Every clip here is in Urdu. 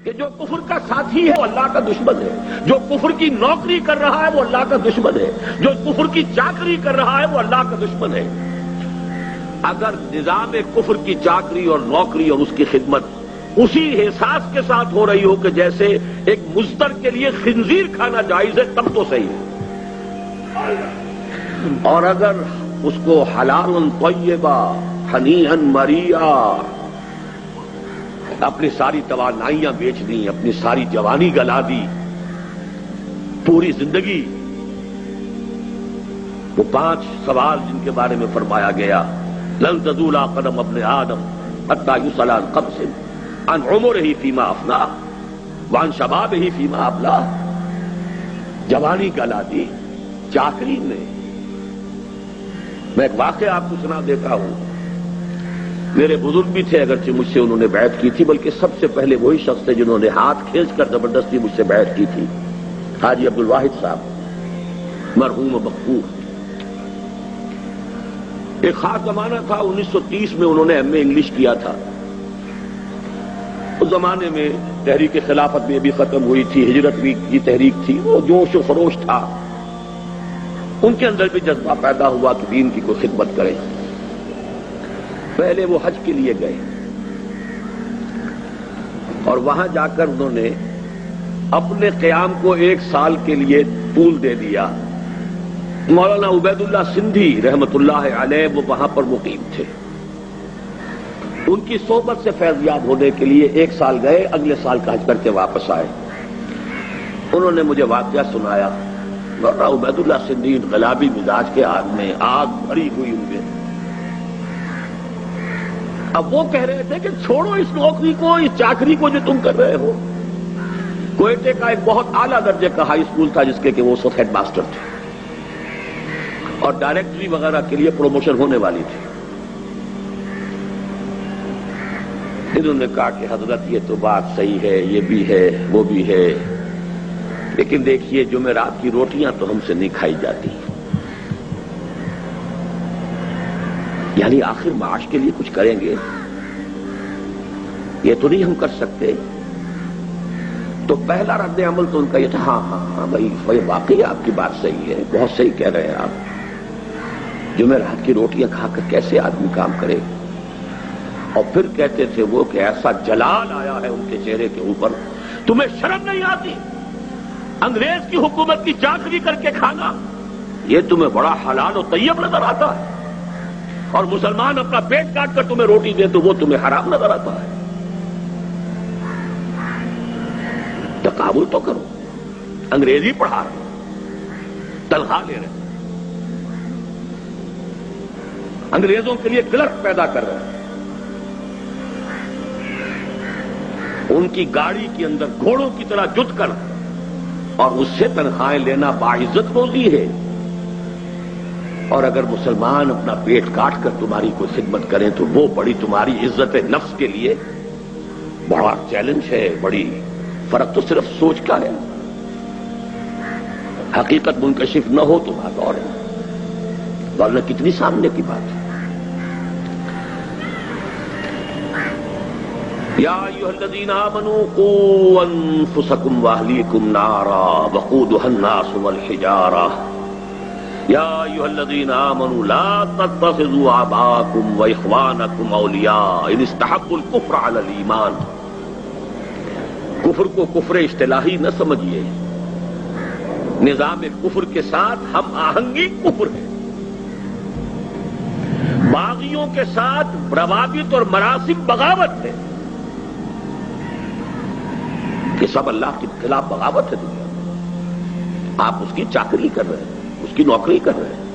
کہ جو کفر کا ساتھی ہے وہ اللہ کا دشمن ہے، جو کفر کی نوکری کر رہا ہے وہ اللہ کا دشمن ہے، جو کفر کی چاکری کر رہا ہے وہ اللہ کا دشمن ہے۔ اگر نظام کفر کی چاکری اور نوکری اور اس کی خدمت اسی احساس کے ساتھ ہو رہی ہو کہ جیسے ایک مزدر کے لیے خنزیر کھانا جائز ہے، تب تو صحیح ہے۔ اور اگر اس کو حلال طیبہ ہنیئا مریئا اپنی ساری توانائیاں بیچ دی، اپنی ساری جوانی گلا دی، پوری زندگی، وہ 5 سوال جن کے بارے میں فرمایا گیا لن تزول قدم ابن آدم حتی یسأل عن 5 عن عمرہ فیما افناہ وعن شبابہ فیما ابلاہ، جوانی گلا دی چاکری میں۔ میں ایک واقعہ آپ کو سنا دیتا ہوں، میرے بزرگ بھی تھے اگرچہ مجھ سے انہوں نے بیعت کی تھی، بلکہ سب سے پہلے وہی شخص تھے جنہوں نے ہاتھ کھینچ کر زبردستی مجھ سے بیعت کی تھی، حاجی عبدالواحد صاحب مرحوم مغفور۔ ایک خاص زمانہ تھا، 1930 میں انہوں نے ایم اے انگلش کیا تھا۔ اس زمانے میں تحریک خلافت بھی ابھی ختم ہوئی تھی، ہجرت بھی کی تحریک تھی، وہ جوش و خروش تھا، ان کے اندر بھی جذبہ پیدا ہوا کہ دین کی کوئی خدمت کرے۔ پہلے وہ حج کے لیے گئے اور وہاں جا کر انہوں نے اپنے قیام کو 1 سال کے لیے طول دے دیا۔ مولانا عبید اللہ سندھی رحمت اللہ علیہ وہ وہاں پر مقیم تھے، ان کی صحبت سے فیض یاب ہونے کے لیے 1 سال گئے، اگلے سال کا حج کر کے واپس آئے۔ انہوں نے مجھے واقعہ سنایا، مولانا عبید اللہ سندھی انقلابی مزاج کے آدمی، آگ بھری ہوئی ان میں۔ اب وہ کہہ رہے تھے کہ چھوڑو اس نوکری کو، اس چاکری کو جو تم کر رہے ہو۔ کوئٹے کا ایک بہت اعلیٰ درجے کا ہائی اسکول تھا جس کے کہ وہ اس وقت ہیڈ ماسٹر تھے اور ڈائریکٹری وغیرہ کے لیے پروموشن ہونے والی تھی۔ انہوں نے کہا کہ حضرت یہ تو بات صحیح ہے، یہ بھی ہے وہ بھی ہے، لیکن دیکھیے جمعرات کی روٹیاں تو ہم سے نہیں کھائی جاتی، یعنی آخر معاش کے لیے کچھ کریں گے، یہ تو نہیں ہم کر سکتے۔ تو پہلا رد عمل تو ان کا یہ تھا، ہاں بھائی واقعی آپ کی بات صحیح ہے، بہت صحیح کہہ رہے ہیں آپ، جمعرات کی روٹیاں کھا کر کیسے آدمی کام کرے۔ اور پھر کہتے تھے وہ کہ ایسا جلال آیا ہے ان کے چہرے کے اوپر، تمہیں شرم نہیں آتی؟ انگریز کی حکومت کی چاکری کر کے کھانا یہ تمہیں بڑا حلال و طیب نظر آتا ہے، اور مسلمان اپنا پیٹ کاٹ کر تمہیں روٹی دے تو وہ تمہیں حرام نظر آتا ہے۔ تقابل تو کرو، انگریزی پڑھا رہے، تنخواہ لے رہے، انگریزوں کے لیے کلرک پیدا کر رہے ہیں، ان کی گاڑی کے اندر گھوڑوں کی طرح جت کر اور اس سے تنخواہیں لینا باعزت روزی ہے۔ اور اگر مسلمان اپنا پیٹ کاٹ کر تمہاری کوئی خدمت کریں تو وہ بڑی تمہاری عزت نفس کے لیے بڑا چیلنج ہے، بڑی فرق تو صرف سوچ کا ہے، حقیقت منکشف نہ ہو تو بات اور ہے، ورنہ کتنی سامنے کی بات ہے۔ یا ایھا الذین آمنوا قوا انفسکم واہلیکم نارا وقودھا الناس والحجارہ یا ایھا الذین آمنوا لا تتخذوا آباءکم واخوانکم اولیاء ان استحبوا الکفر علی الایمان۔ کفر کو کفر اصطلاحی نہ سمجھیے، نظام کفر کے ساتھ ہم آہنگی کفر ہے، باغیوں کے ساتھ روابط اور مراسم بغاوت ہے، یہ سب اللہ کے خلاف بغاوت ہے۔ دنیا میں آپ اس کی چاکری کر رہے ہیں، اس کی نوکری کر رہے ہیں،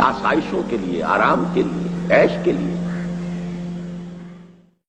آسائشوں کے لیے، آرام کے لیے، عیش کے لیے۔